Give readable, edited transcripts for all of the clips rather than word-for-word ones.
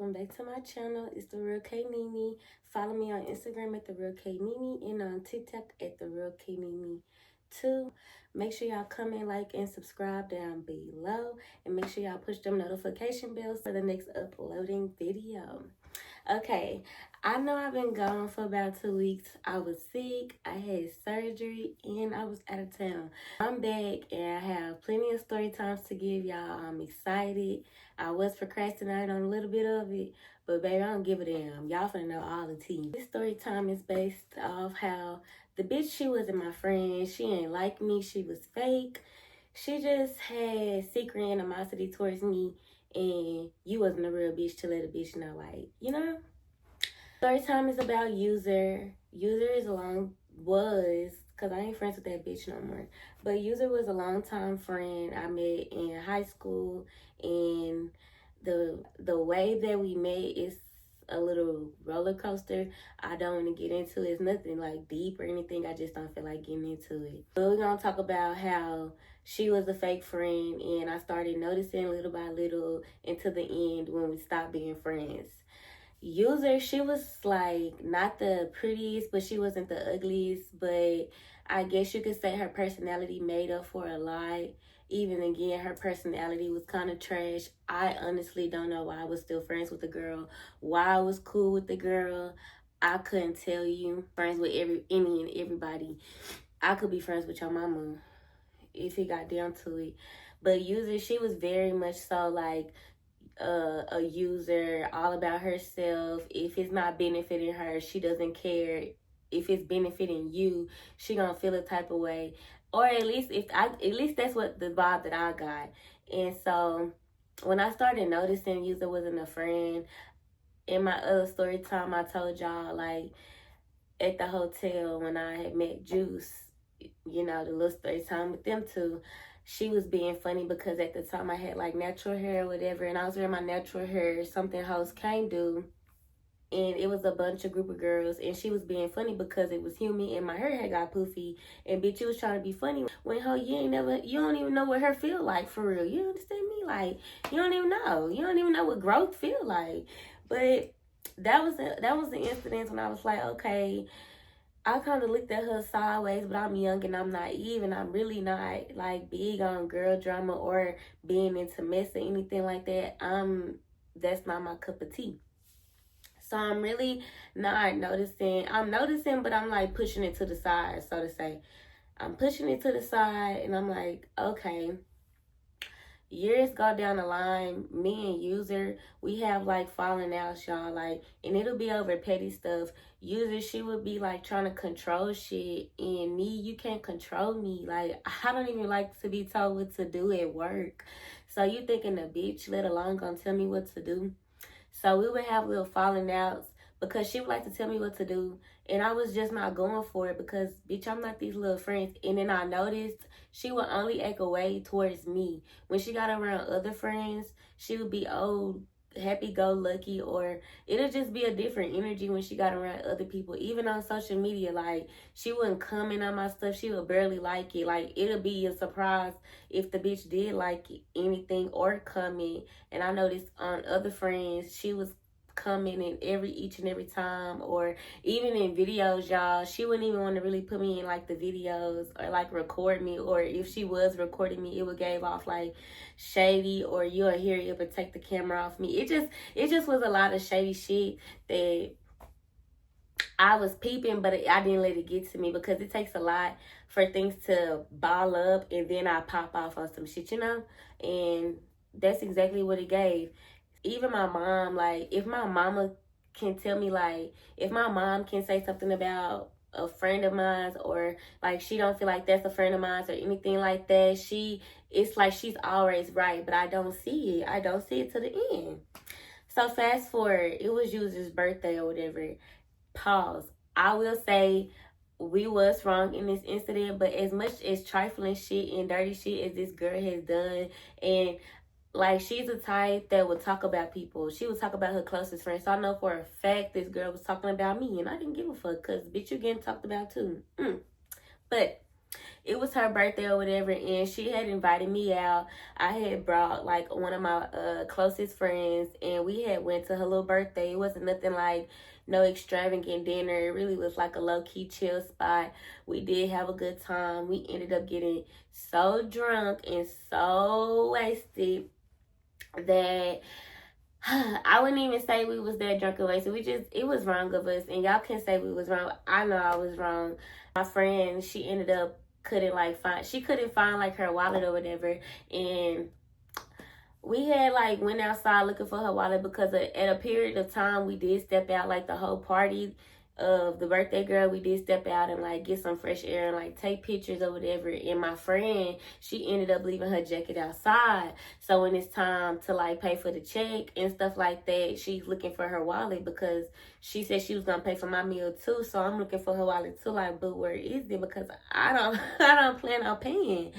welcome back to my channel. It's The Real K Nene. Follow me on Instagram at The Real K Nene and on TikTok at The Real K Nene too. Make sure y'all comment, like, and subscribe down below. And make sure y'all push them notification bells for the next uploading video. Okay, I know I've been gone for about 2 weeks. I was sick, I had surgery, and I was out of town. I'm back, and I have plenty of story times to give y'all. I'm excited. I was procrastinating on a little bit of it, but baby, I don't give a damn. Y'all finna know all the tea. This story time is based off how the bitch, she wasn't my friend. She ain't like me. She was fake. She just had secret animosity towards me, and you wasn't a real bitch to let a bitch know, like, you know? Story time is about User. User was, because I ain't friends with that bitch no more. But User was a longtime friend I met in high school, and the way that we met is a little roller coaster. I don't want to get into it. It's nothing like deep or anything. I just don't feel like getting into it. But we're going to talk about how she was a fake friend, and I started noticing little by little until the end when we stopped being friends. User, she was like not the prettiest, but she wasn't the ugliest, but I guess you could say her personality made up for a lot. Even again, her personality was kind of trash. I honestly don't know why I was still friends with the girl, why I was cool with the girl. I couldn't tell you. Friends with any and everybody. I could be friends with your mama if it got down to it. But User, she was very much so like a user, all about herself. If it's not benefiting her, she doesn't care. If it's benefiting you, she gonna feel a type of way. Or at least that's what the vibe that I got. And so when I started noticing User wasn't a friend, in my other story time I told y'all, like at the hotel when I had met Juice, you know, the little story time with them two, she was being funny because at the time I had like natural hair or whatever, and I was wearing my natural hair, something hoes can't do. And it was a bunch of group of girls, and she was being funny because it was humid and my hair had got poofy. And bitch, you was trying to be funny when you don't even know what her feel like for real. You understand me? Like, you don't even know what growth feel like. But that was the incident when I was like, okay, I kind of looked at her sideways, but I'm young and I'm naive, and I'm really not like big on girl drama or being into mess or anything like that. That's not my cup of tea. So I'm really not noticing. I'm noticing, but I'm like pushing it to the side, so to say. I'm pushing it to the side, and I'm like, okay. Years go down the line, me and User, we have like falling out, y'all, like, and it'll be over petty stuff. User, she would be like trying to control shit, and me, you can't control me. Like, I don't even like to be told what to do at work. So you thinking a bitch, let alone gonna tell me what to do? So we would have little falling outs because she would like to tell me what to do, and I was just not going for it because, bitch, I'm not these little friends. And then I noticed she would only act away towards me. When she got around other friends, she would be old, happy-go-lucky, or it'll just be a different energy when she got around other people. Even on social media, like, she wouldn't comment on my stuff. She would barely like it. Like, it'll be a surprise if the bitch did like anything or comment. And I noticed on other friends, she was commenting each and every time, or even in videos, y'all, she wouldn't even want to really put me in like the videos or like record me, or if she was recording me, it would give off like shady, or you'll hear it but take the camera off me. It just was a lot of shady shit that I was peeping, but I didn't let it get to me because it takes a lot for things to ball up and then I pop off on some shit, you know? And that's exactly what it gave. Even my mom, like, if my mama can tell me, like, if my mom can say something about a friend of mine, or like she don't feel like that's a friend of mine or anything like that, it's like she's always right, but I don't see it. I don't see it to the end. So fast forward, it was User's birthday or whatever. Pause. I will say we was wrong in this incident, but as much as trifling shit and dirty shit as this girl has done, and like, she's the type that would talk about people. She would talk about her closest friends. So I know for a fact this girl was talking about me, and I didn't give a fuck because, bitch, you getting talked about too. But it was her birthday or whatever, and she had invited me out. I had brought like one of my closest friends, and we had went to her little birthday. It wasn't nothing like no extravagant dinner. It really was like a low-key chill spot. We did have a good time. We ended up getting so drunk and so wasted that I wouldn't even say we was that drunk and wasted. It was wrong of us, and y'all can say we was wrong. I know I was wrong. My friend, she ended up she couldn't find like her wallet or whatever, and we had like went outside looking for her wallet because at a period of time we did step out, like the whole party of the birthday girl, we did step out and like get some fresh air and like take pictures or whatever. And my friend, she ended up leaving her jacket outside. So when it's time to like pay for the check and stuff like that, she's looking for her wallet because she said she was gonna pay for my meal too. So I'm looking for her wallet too, like, but where is it? Because I don't I don't plan on paying.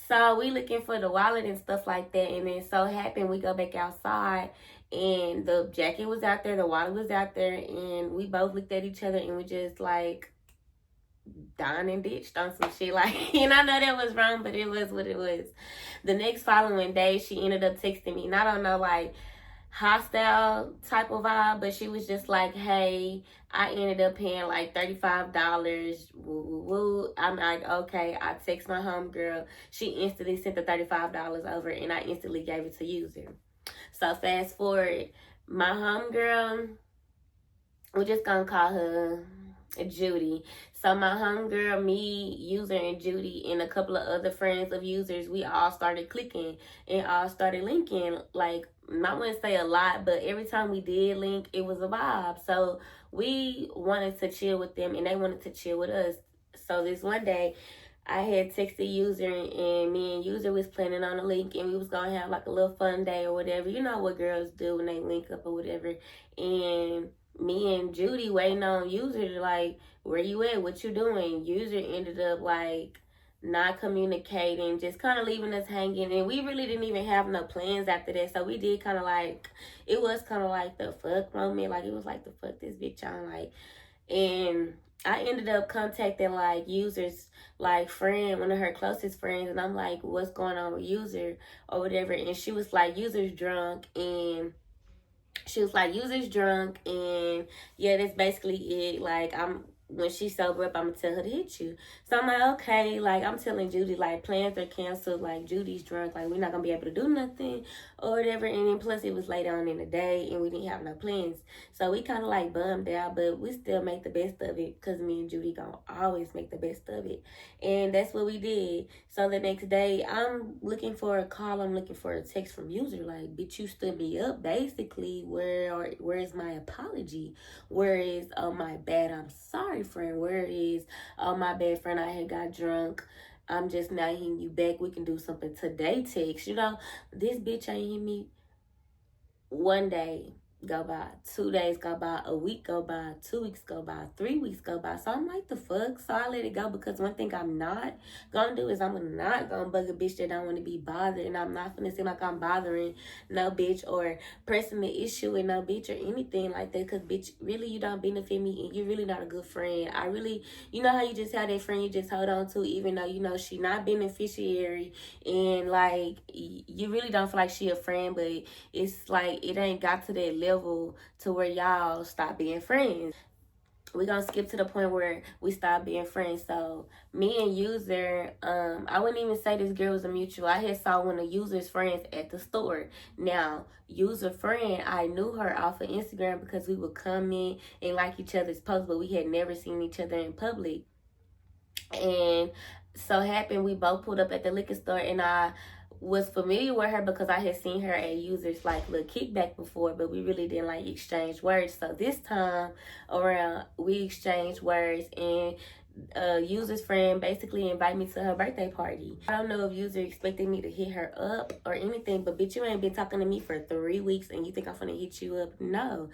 So we looking for the wallet and stuff like that, and then so happened we go back outside and the jacket was out there, the wallet was out there, and we both looked at each other and we just like dined and ditched on some shit. Like, and I know that was wrong, but it was what it was. The next following day, she ended up texting me, and I don't know, like hostile type of vibe, but she was just like, hey, I ended up paying like $35. Woo, woo, woo. I'm like, okay. I text my homegirl. She instantly sent the $35 over, and I instantly gave it to user. So fast forward, my homegirl, we're just gonna call her Judy. So my homegirl, me, user, and Judy, and a couple of other friends of users, we all started clicking and all started linking. Like, I wouldn't say a lot, but every time we did link, it was a vibe. So we wanted to chill with them, and they wanted to chill with us. So this one day, I had texted user, and me and user was planning on a link, and we was gonna have like a little fun day or whatever. You know what girls do when they link up or whatever. And me and Judy waiting on user to like, where you at? What you doing? User ended up like not communicating, just kind of leaving us hanging, and we really didn't even have no plans after that. So we did kind of like, it was kind of like the fuck moment. Like, it was like the fuck this bitch on, like. And I ended up contacting like users, like friend, one of her closest friends, and I'm like, what's going on with user or whatever. And she was like, user's drunk, and yeah, that's basically it. Like, when she sober up, I'm gonna tell her to hit you. So I'm like, okay. Like, I'm telling Judy, like, plans are canceled. Like, Judy's drunk. Like, we're not gonna be able to do nothing or whatever. And then plus it was later on in the day, and we didn't have no plans. So we kind of like bummed out, but we still make the best of it because me and Judy gonna always make the best of it. And that's what we did. So the next day, I'm looking for a call. I'm looking for a text from user. Like, bitch, you stood me up. Basically, where is my apology? Where is, oh my bad, I'm sorry, friend? Where is, oh my bad, friend, I had got drunk, I'm just not hitting you back, we can do something today text. You know, this bitch ain't hit me. One day go by, 2 days go by, a week go by, 2 weeks go by, 3 weeks go by. So I'm like, the fuck? So I let it go, because one thing I'm not gonna do is I'm not gonna bug a bitch that don't want to be bothered, and I'm not gonna seem like I'm bothering no bitch or pressing the issue with no bitch or anything like that, because bitch, really, you don't benefit me, and you're really not a good friend. I really, you know how you just have that friend you just hold on to even though you know she not beneficiary, and like you really don't feel like she a friend, but it's like it ain't got to that level to where y'all stop being friends. We're gonna skip to the point where we stop being friends. So me and user, I wouldn't even say this girl was a mutual. I had saw one of user's friends at the store. Now, user friend, I knew her off of Instagram because we would comment and like each other's posts, but we had never seen each other in public. And so happened we both pulled up at the liquor store, and I was familiar with her because I had seen her at users like little kickback before, but we really didn't like exchange words. So this time around we exchanged words, and user's friend basically invited me to her birthday party. I don't know if user expected me to hit her up or anything, but bitch, you ain't been talking to me for 3 weeks and you think I'm gonna hit you up? No.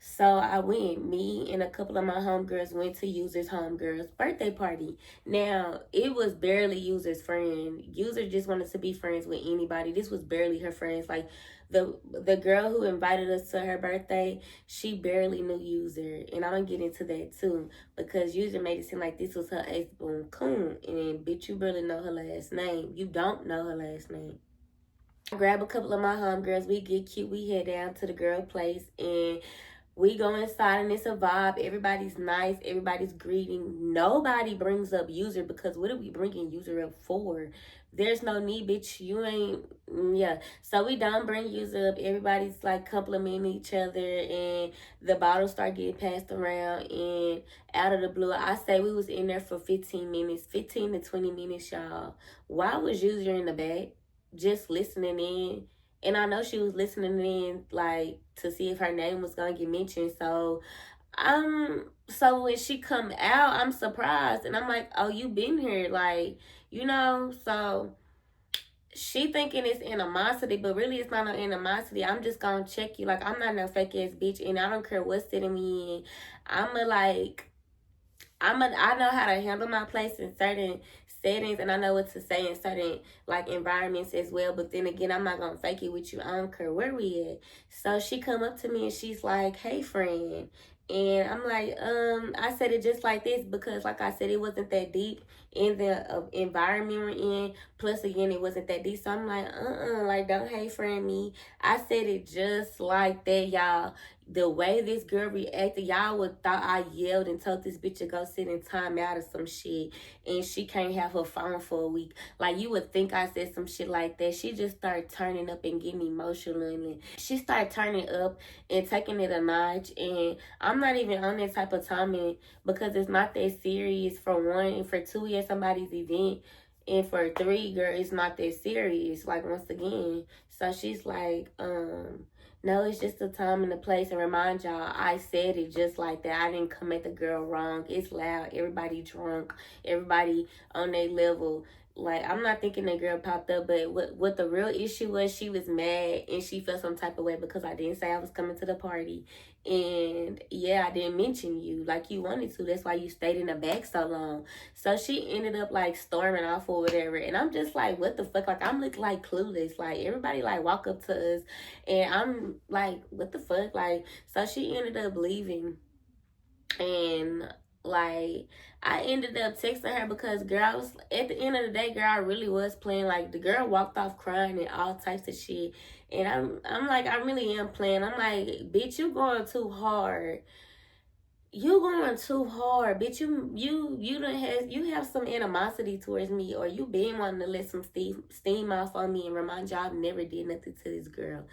So I went, me and a couple of my homegirls went to User's homegirl's birthday party. Now, it was barely User's friend. User just wanted to be friends with anybody. This was barely her friends. Like, the girl who invited us to her birthday, she barely knew User. And I'm going to get into that too. Because User made it seem like this was her ex-boon coon. And bitch, you barely know her last name. You don't know her last name. I grab a couple of my homegirls. We get cute. We head down to the girl place. And we go inside and it's a vibe. Everybody's nice. Everybody's greeting. Nobody brings up User because what are we bringing User up for? There's no need, bitch. You ain't, yeah. So we don't bring User up. Everybody's like complimenting each other and the bottles start getting passed around. And out of the blue, I say we was in there for 15 minutes, 15 to 20 minutes, y'all. Why was User in the back just listening in? And I know she was listening in, like, to see if her name was gonna get mentioned. So when she come out, I'm surprised. And I'm like, oh, you been here, like, you know? So she thinking it's animosity, but really it's not no animosity. I'm just gonna check you. Like, I'm not no fake ass bitch, and I don't care what's sitting me in. I know how to handle my place in certain settings, and I know what to say in certain like environments as well. But then again, I'm not gonna fake it with you. I don't care where we at. So she come up to me and she's like, "Hey, friend." And I'm like, I said it just like this because, like I said, it wasn't that deep in the environment we're in. Plus, again, it wasn't that deep. So I'm like, like, don't hey friend me. I said it just like that, y'all. The way this girl reacted, y'all would thought I yelled and told this bitch to go sit in timeout or some shit, and she can't have her phone for a week. Like, you would think I said some shit like that. She just started turning up and getting emotional, and she started turning up and taking it a notch. And I'm not even on that type of timing because it's not that serious. For one, and for two, yeah, somebody's event. And for three, girl, it's not that serious. Like, once again. So she's like, no, it's just the time and the place. And remind y'all, I said it just like that. I didn't come at the girl wrong. It's loud. Everybody drunk. Everybody on their level. Like, I'm not thinking that girl popped up, but what the real issue was, she was mad and she felt some type of way because I didn't say I was coming to the party. And yeah, I didn't mention you like you wanted to. That's why you stayed in the back so long. So she ended up like storming off or whatever. And I'm just like, what the fuck? Like, I'm looking like clueless. Like, everybody like walk up to us and I'm like, what the fuck? Like, so she ended up leaving. And like, I ended up texting her because, girl, I was, at the end of the day, girl, I really was playing. Like, the girl walked off crying and all types of shit. And I'm like, I really am playing. I'm like, bitch, you going too hard. You going too hard, bitch. You have some animosity towards me, or you been wanting to let some steam off on me. And remind y'all, I've never did nothing to this girl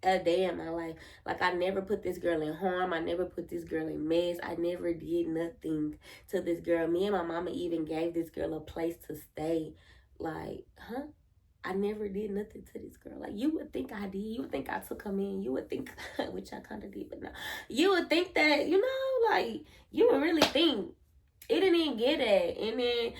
a day in my life. Like, I never put this girl in harm. I never put this girl in mess. I never did nothing to this girl. Me and my mama even gave this girl a place to stay. Like, huh? I never did nothing to this girl. Like, you would think I did. You would think I took him in. You would think, which I kind of did, but no. You would think that, you know, like, you would really think. It didn't even get that. And then,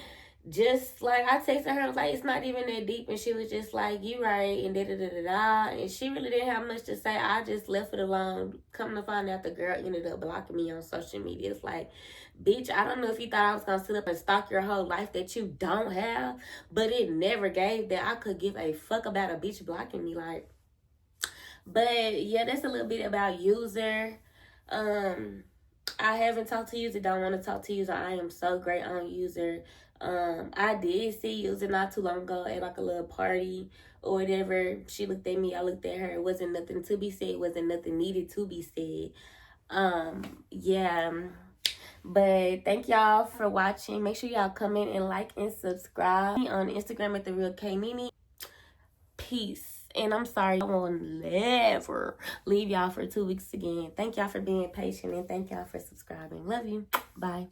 just like, I texted her, I was like, it's not even that deep. And she was just like, you right, and da-da-da-da-da. And she really didn't have much to say. I just left it alone. Come to find out, the girl ended up blocking me on social media. It's like, bitch, I don't know if you thought I was going to sit up and stalk your whole life that you don't have, but it never gave that I could give a fuck about a bitch blocking me. Like, but yeah, that's a little bit about User. I haven't talked to User, don't want to talk to User. I am so great on User. I did see User not too long ago at like a little party or whatever. She looked at me, I looked at her. It wasn't nothing to be said, it wasn't nothing needed to be said. Yeah. But thank y'all for watching. Make sure y'all comment and like and subscribe on Instagram at The Real K Nene. Peace. And I'm sorry, I will never leave y'all for 2 weeks again. Thank y'all for being patient and thank y'all for subscribing. Love you. Bye.